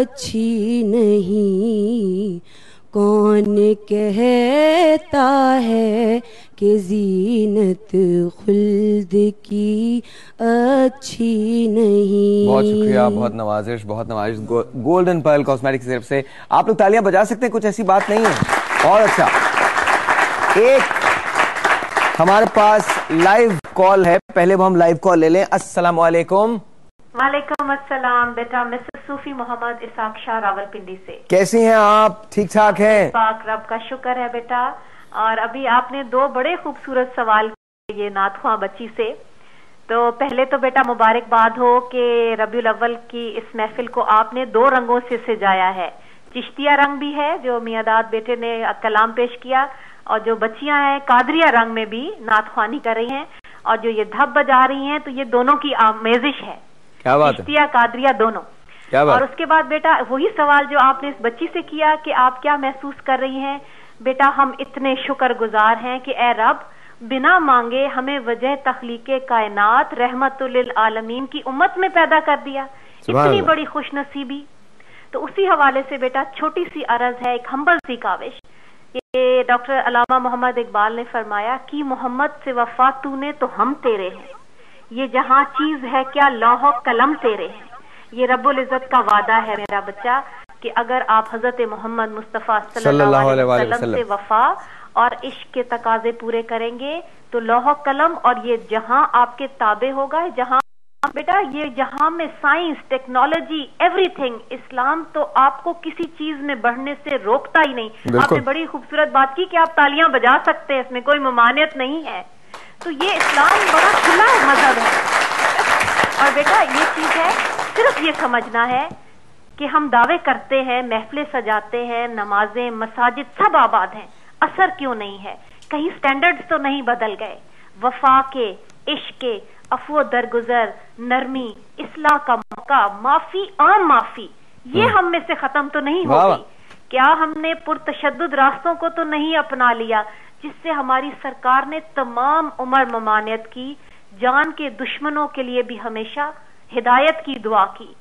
اچھی نہیں، کون کہتا ہے کہ زینت خلد کی اچھی نہیں۔ بہت شکریہ، بہت نوازش، بہت نوازش۔ گولڈن پرل کاسمیٹکس کی طرف سے آپ لوگ تالیاں بجا سکتے ہیں، کچھ ایسی بات نہیں ہے۔ بہت اچھا۔ ایک ہمارے پاس لائیو کال ہے، پہلے وہ ہم لائیو کال لے لیں۔ السلام علیکم۔ وعلیکم السلام بیٹا، مسز صوفی محمد اسحاق شاہ راولپنڈی سے۔ کیسی ہیں آپ؟ ٹھیک ٹھاک ہیں؟ پاک رب کا شکر ہے بیٹا۔ اور ابھی آپ نے دو بڑے خوبصورت سوال کیے یہ نعت خواں بچی سے، تو پہلے تو بیٹا مبارکباد ہو کہ ربیع الاول کی اس محفل کو آپ نے دو رنگوں سے سجایا ہے۔ چشتیہ رنگ بھی ہے جو میاں داد بیٹے نے کلام پیش کیا، اور جو بچیاں ہیں قادریہ رنگ میں بھی نعت خوانی کر رہی ہیں، اور جو یہ دھب بجا رہی ہیں تو یہ دونوں کی آمیزش ہے، چشتیہ قادریہ دونوں۔ اور اس کے بعد بیٹا وہی سوال جو آپ نے اس بچی سے کیا کہ آپ کیا محسوس کر رہی ہیں، بیٹا ہم اتنے شکر گزار ہیں کہ اے رب بنا مانگے ہمیں وجہ تخلیق کائنات رحمت للعالمین کی امت میں پیدا کر دیا، اتنی بڑی خوش نصیبی۔ تو اسی حوالے سے بیٹا چھوٹی سی عرض ہے، ایک ہمبل سی کاوش۔ یہ ڈاکٹر علامہ محمد اقبال نے فرمایا کہ محمد سے وفا تو نے تو ہم تیرے ہیں، یہ جہاں چیز ہے کیا لوح و قلم تیرے ہیں۔ یہ رب العزت کا وعدہ ہے میرا بچہ کہ اگر آپ حضرت محمد مصطفیٰ صلی اللہ علیہ وسلم سے وفا اور عشق کے تقاضے پورے کریں گے تو لوح و قلم اور یہ جہاں آپ کے تابع ہوگا، جہاں بیٹا یہ جہاں میں سائنس، ٹیکنالوجی، ایوری تھنگ، اسلام تو آپ کو کسی چیز میں بڑھنے سے روکتا ہی نہیں۔ آپ نے بڑی خوبصورت بات کی کہ آپ تالیاں بجا سکتے ہیں، اس میں کوئی ممانعت نہیں ہے۔ تو یہ اسلام بڑا کھلا مذہب ہے، اور بیٹا یہ چیز ہے صرف یہ سمجھنا ہے کہ ہم دعوے کرتے ہیں، محفلیں سجاتے ہیں، نمازیں، مساجد سب آباد ہیں، اثر کیوں نہیں ہے؟ کہیں سٹینڈرڈز تو نہیں بدل گئے؟ وفا کے، عشق کے، عفو درگزر، نرمی، اصلاح کا موقع، معافی، عام معافی، یہ ہم میں سے ختم تو نہیں ہوگی؟ کیا ہم نے پرتشدد راستوں کو تو نہیں اپنا لیا جس سے ہماری سرکار نے تمام عمر ممانعت کی، جان کے دشمنوں کے لیے بھی ہمیشہ ہدایت کی دعا کی،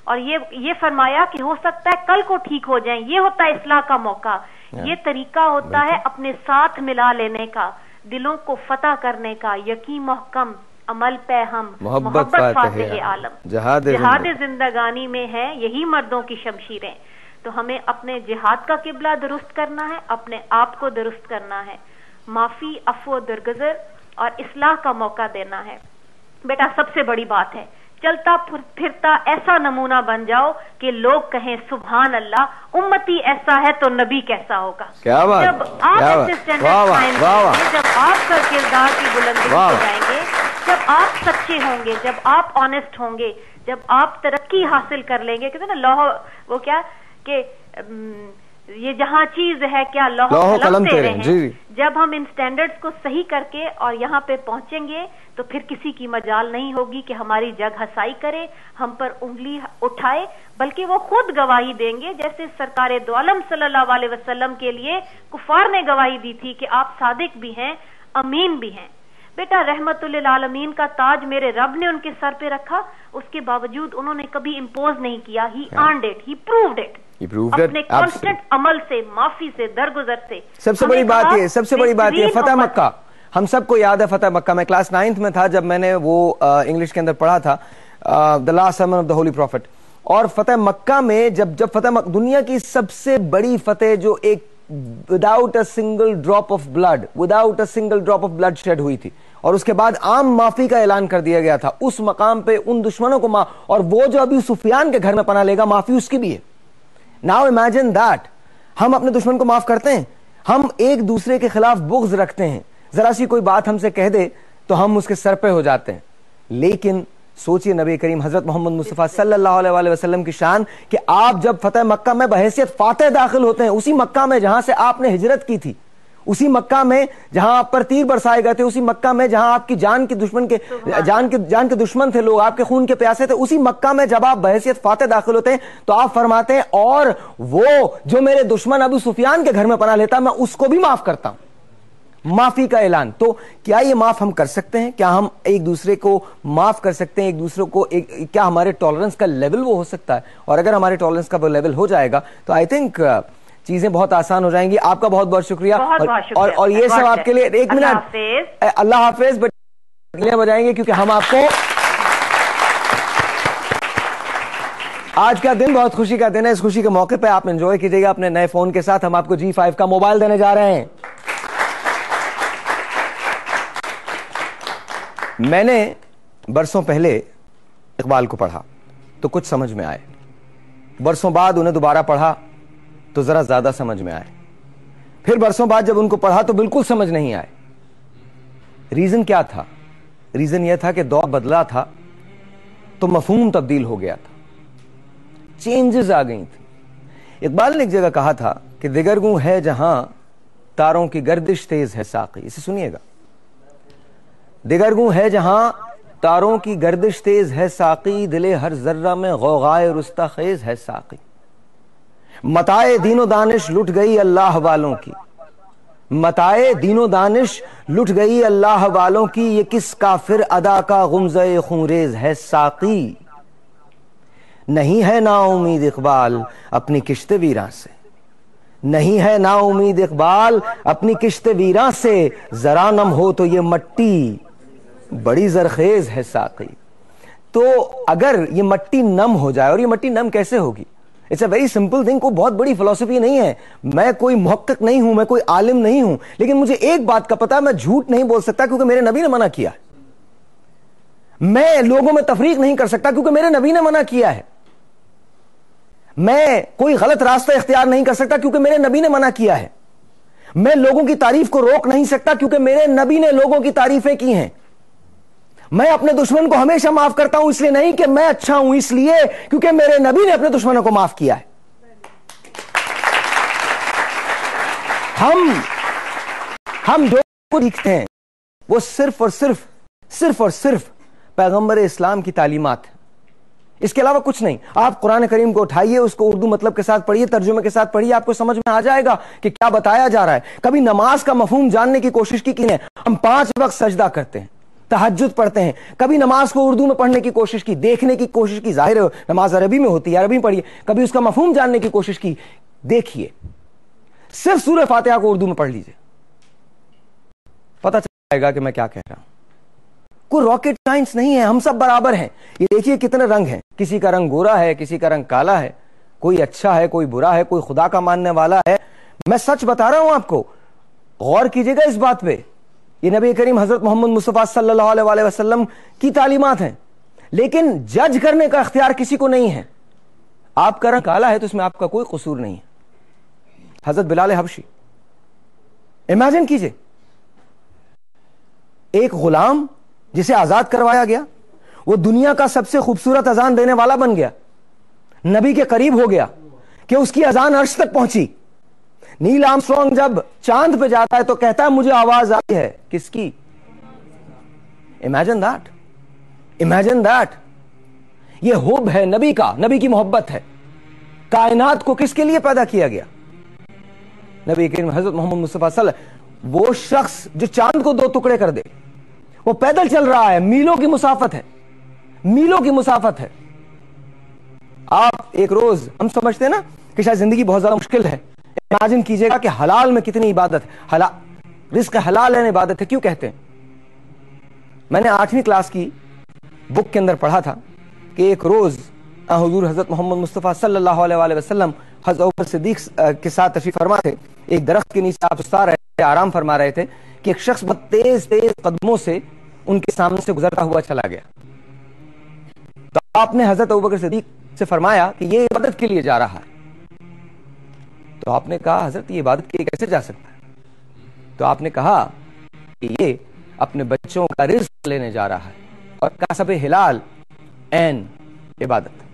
اور یہ فرمایا کہ ہو سکتا ہے کل کو ٹھیک ہو جائیں، یہ ہوتا ہے اصلاح کا موقع۔ یہ طریقہ ہوتا ہے اپنے ساتھ ملا لینے کا، دلوں کو فتح کرنے کا، یقین محکم، عمل پہ ہم، محبت فاتح عالم، جہاد زندگانی میں ہے یہی مردوں کی شمشیریں۔ تو ہمیں اپنے جہاد کا قبلہ درست کرنا ہے، اپنے آپ کو درست کرنا ہے، معافی، عفو درگزر اور اصلاح کا موقع دینا ہے۔ بیٹا سب سے بڑی بات ہے چلتا پھرتا ایسا نمونہ بن جاؤ کہ لوگ کہیں سبحان اللہ، امتی ایسا ہے تو نبی کیسا ہوگا۔ جب آپ ایسے سٹینڈرڈ قائم کریں گے، جب آپ کا کردار کی بلندی پہ جائیں گے، جب آپ سچے ہوں گے، جب آپ آنےسٹ ہوں گے، جب آپ ترقی حاصل کر لیں گے، کہتے ہیں نا لوح وہ کیا کہ یہ جہاں چیز ہے کیا لوح قلم تیرے ہیں۔ جب ہم ان سٹینڈرڈز کو صحیح کر کے اور یہاں پہ پہنچیں گے تو پھر کسی کی مجال نہیں ہوگی کہ ہماری جگ ہسائی کرے، ہم پر انگلی اٹھائے، بلکہ وہ خود گواہی دیں گے، جیسے سرکار دو عالم صلی اللہ علیہ وسلم کے لیے کفار نے گواہی دی تھی کہ آپ صادق بھی ہیں، امین بھی ہیں۔ بیٹا رحمت للعالمین کا تاج میرے رب نے ان کے سر پہ رکھا، اس کے باوجود انہوں نے کبھی امپوز نہیں کیا، he earned it, he proved it, اپنے کانسٹنٹ عمل سے، معافی سے، درگزر سے۔ سب سے بڑی بات یہ، سب سے بڑی بات یہ فتح مکہ، ہم سب کو یاد ہے فتح مکہ۔ میں کلاس 9th میں تھا جب میں نے وہ انگلش کے اندر پڑھا تھا the last sermon of the holy prophet, اور فتح مکہ میں جب فتح مکہ دنیا کی سب سے بڑی فتح جو ایک without a single drop of blood shed ہوئی تھی، اور اس کے بعد عام معافی کا اعلان کر دیا گیا تھا، اس مقام پہ ان دشمنوں کو اور وہ جو ابھی سفیان کے گھر میں پناہ لے گا معافی اس کی بھی ہے۔ Now imagine that ہم اپنے دشمن کو معاف کرتے ہیں، ہم ایک دوسرے کے خلاف بغض رکھتے ہیں، ذرا سی کوئی بات ہم سے کہہ دے تو ہم اس کے سر پہ ہو جاتے ہیں۔ لیکن سوچئے نبی کریم حضرت محمد مصطفیٰ صلی اللہ علیہ وسلم کی شان کہ آپ جب فتح مکہ میں بحیثیت فاتح داخل ہوتے ہیں، اسی مکہ میں جہاں سے آپ نے ہجرت کی تھی، اسی مکہ میں جہاں آپ پر تیر برسائے گئے تھے، اسی مکہ میں جہاں آپ کی جان کے دشمن تھے لوگ، آپ کے خون کے پیاسے تھے، اسی مکہ میں جب آپ بحیثیت فاتح داخل ہوتے ہیں تو آپ فرماتے ہیں اور وہ جو میرے دشمن ابو سفیان کے گھر میں پناہ لیتا میں اس کو بھی معاف کرتا ہوں۔ معافی کا اعلان. تو کیا یہ معاف ہم کر سکتے ہیں؟ کیا ہم ایک دوسرے کو معاف کر سکتے ہیں؟ ایک دوسرے کو کیا ہمارے ٹالرنس کا لیول وہ ہو سکتا ہے؟ اور اگر ہمارے ٹالرنس کا وہ لیول ہو جائے گا تو آئی تھنک چیزیں بہت آسان ہو جائیں گی. آپ کا بہت بہت شکریہ. اور یہ سب آپ کے لیے. ایک منٹ, اللہ حافظ. بجائیں گے کیونکہ ہم آپ کو آج کا دن بہت خوشی کا دن ہے. اس خوشی کے موقع پہ آپ انجوائے کیجیے گا اپنے نئے فون کے ساتھ. ہم آپ کو G5 کا موبائل دینے جا رہے ہیں. میں نے برسوں پہلے اقبال کو پڑھا تو کچھ سمجھ میں آئے. برسوں بعد انہیں دوبارہ پڑھا تو ذرا زیادہ سمجھ میں آئے. پھر برسوں بعد جب ان کو پڑھا تو بالکل سمجھ نہیں آئے. ریزن کیا تھا؟ ریزن یہ تھا کہ دور بدلا تھا تو مفہوم تبدیل ہو گیا تھا, چینجز آ گئی تھی. اقبال نے ایک جگہ کہا تھا کہ دگرگوں ہے جہاں تاروں کی گردش تیز ہے ساقی. اسے سنیے گا. دگرگوں ہے جہاں تاروں کی گردش تیز ہے ساقی, دل ہر ذرہ میں غوغائے رستہ خیز ہے ساقی. متائے دین و دانش لٹ گئی اللہ والوں کی, متائے دین و دانش لٹ گئی اللہ والوں کی, یہ کس کافر ادا کا غمزہ خونریز ہے ساقی. نہیں ہے نا امید اقبال اپنی کشت ویراں سے, نہیں ہے نا امید اقبال اپنی کشت ویراں سے, ذرا نم ہو تو یہ مٹی بڑی زرخیز ہے ساقی. تو اگر یہ مٹی نم ہو جائے, اور یہ مٹی نم کیسے ہوگی؟ It's a very simple thing. کوئی بہت بڑی فلسفی نہیں ہے. میں کوئی محقق نہیں ہوں, میں کوئی عالم نہیں ہوں, لیکن مجھے ایک بات کا پتہ ہے, میں جھوٹ نہیں بول سکتا کیونکہ میرے نبی نے منع کیا ہے. میں لوگوں میں تفریق نہیں کر سکتا کیونکہ میرے نبی نے منع کیا ہے. میں کوئی غلط راستہ اختیار نہیں کر سکتا کیونکہ میرے نبی نے منع کیا ہے. میں لوگوں کی تعریف کو روک نہیں سکتا کیونکہ میرے نبی نے لوگوں کی تعریفیں کی ہیں. میں اپنے دشمن کو ہمیشہ معاف کرتا ہوں, اس لیے نہیں کہ میں اچھا ہوں, اس لیے کیونکہ میرے نبی نے اپنے دشمنوں کو معاف کیا ہے. ہم جو کو لکھتے ہیں وہ صرف اور صرف پیغمبر اسلام کی تعلیمات ہیں, اس کے علاوہ کچھ نہیں. آپ قرآن کریم کو اٹھائیے, اس کو اردو مطلب کے ساتھ پڑھیے, ترجمے کے ساتھ پڑھیے, آپ کو سمجھ میں آ جائے گا کہ کیا بتایا جا رہا ہے. کبھی نماز کا مفہوم جاننے کی کوشش کی ہے؟ ہم 5 وقت سجدہ کرتے ہیں, تہجد پڑھتے ہیں. کبھی نماز کو اردو میں پڑھنے کی کوشش کی, دیکھنے کی کوشش کی. ظاہر ہے نماز عربی میں ہوتی ہے, عربی پڑھیے. کبھی اس کا مفہوم جاننے کی کوشش کی. دیکھیے, صرف سورہ فاتحہ کو اردو میں پڑھ لیجئے, پتہ چل جائے گا کہ میں کیا کہہ رہا ہوں. کوئی راکٹ سائنس نہیں ہے, ہم سب برابر ہیں. یہ دیکھیے کتنے رنگ ہیں, کسی کا رنگ گورا ہے, کسی کا رنگ کالا ہے, کوئی اچھا ہے, کوئی برا ہے, کوئی خدا کا ماننے والا ہے. میں سچ بتا رہا ہوں آپ کو, غور کیجئے گا اس بات پہ. یہ نبی کریم حضرت محمد مصطفیٰ صلی اللہ علیہ وسلم کی تعلیمات ہیں, لیکن جج کرنے کا اختیار کسی کو نہیں ہے. آپ کا رنگ کالا ہے تو اس میں آپ کا کوئی قصور نہیں ہے. حضرت بلال حبشی, امیجن کیجئے, ایک غلام جسے آزاد کروایا گیا, وہ دنیا کا سب سے خوبصورت اذان دینے والا بن گیا, نبی کے قریب ہو گیا کہ اس کی اذان عرش تک پہنچی. نیل آرمسٹرانگ جب چاند پہ جاتا ہے تو کہتا ہے مجھے آواز آئی ہے, کس کی؟ Imagine that, imagine that. یہ حب ہے نبی کا, نبی کی محبت ہے. کائنات کو کس کے لیے پیدا کیا گیا؟ نبی کریم حضرت محمد مصطفیٰ صلی اللہ علیہ وسلم. وہ شخص جو چاند کو 2 ٹکڑے کر دے, وہ پیدل چل رہا ہے, میلوں کی مسافت ہے, میلوں کی مسافت ہے. آپ ایک روز, ہم سمجھتے ہیں نا کہ شاید زندگی بہت زیادہ مشکل ہے. امیجن کیجئے گا کہ حلال میں کتنی عبادت ہے. رزق حلال ہے عبادت ہے. کیوں کہتے ہیں؟ میں نے 8ویں کلاس کی بک کے اندر پڑھا تھا کہ ایک روز حضور حضرت محمد مصطفیٰ صلی اللہ علیہ وسلم حضرت ابوبکر صدیق کے ساتھ تشریف فرما تھے. ایک درخت کے نیچے آپ ستا رہے تھے, آرام فرما رہے تھے کہ ایک شخص بہت تیز قدموں سے ان کے سامنے سے گزرتا ہوا چلا گیا. تو آپ نے حضرت ابوبکر صدیق سے فرمایا کہ یہ عبادت کے لیے جا رہا ہے. تو آپ نے کہا حضرت یہ عبادت کے لیے کیسے جا سکتا ہے؟ تو آپ نے کہا کہ یہ اپنے بچوں کا رزق لینے جا رہا ہے, اور کسب حلال عین عبادت.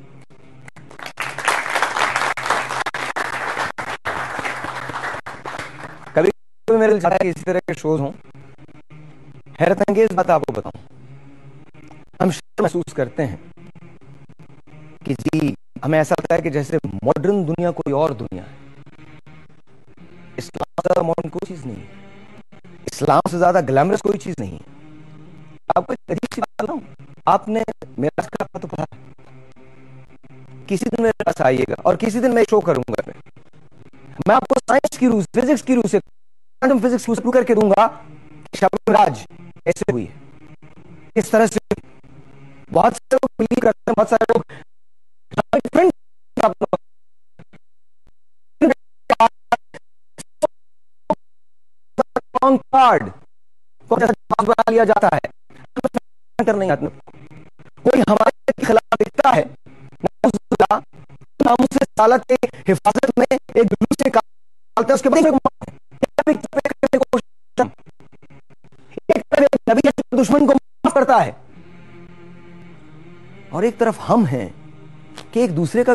کبھی میرے دل ہے اسی طرح کے شوز ہوں. حیرت انگیز بات آپ کو بتاؤں, ہم شرم محسوس کرتے ہیں کہ جی ہمیں ایسا لگتا ہے کہ جیسے ماڈرن دنیا کوئی اور دنیا ہے. اسلام زیادہ ماڈرن کوئی چیز نہیں ہے. اسلام سے زیادہ گلیمرس کوئی چیز نہیں ہے. آپ کو ایک عجیب سی بات بتاؤں, آپ نے میرا تو پڑھا, کسی دن میرے پاس آئیے گا اور کسی دن میں شو کروں گا, میں آپ کو سائنس کی روح, فزکس کی روح سے, کوانٹم فزکس کی روح سے کر کے دوں گا کہ شب معراج ایسے ہوئی ہے, اس طرح سے. بہت سے لوگ بلیو کرتے ہیں, بہت سارے لوگ کارڈ بنا لیا جاتا ہے, نہیں آتا. کوئی ہمارے خلاف لکھتا ہے سے سالت کے حفاظت میں ایک دوسرے کا اس کے نبی دشمن کو معاف کرتا ہے, اور ایک طرف ہم ہیں کہ ایک دوسرے کا